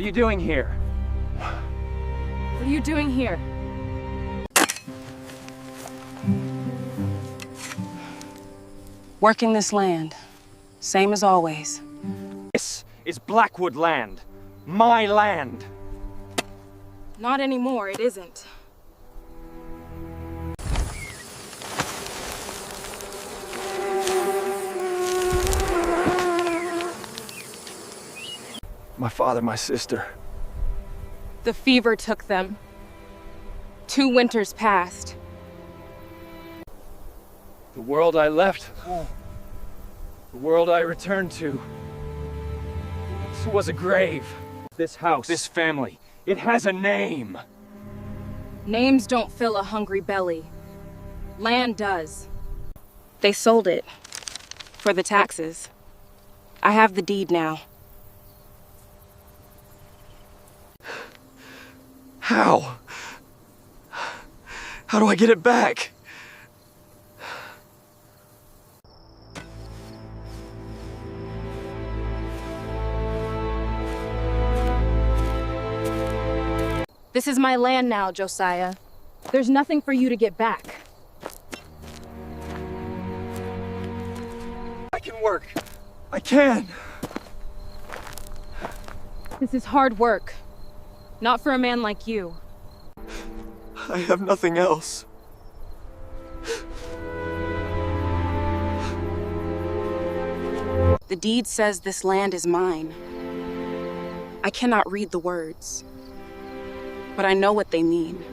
What are you doing here? What are you doing here? Working this land, same as always. This is Blackwood land. My land. Not anymore, it isn't. My father, my sister. The fever took them. 2 winters passed. The world I left home. The world I returned to. This was a grave. This house, this family, it has a name. Names don't fill a hungry belly. Land does. They sold it. For the taxes. I have the deed now. How? How do I get it back? This is my land now, Josiah. There's nothing for you to get back. I can work. I can. This is hard work. Not for a man like you. I have nothing else. The deed says this land is mine. I cannot read the words, but I know what they mean.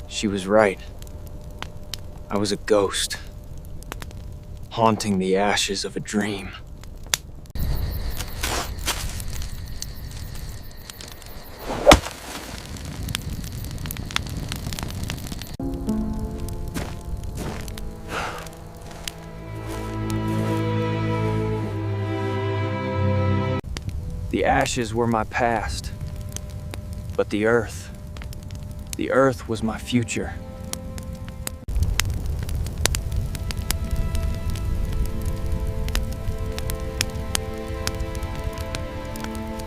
She was right. I was a ghost, haunting the ashes of a dream. The ashes were my past, but the earth was my future.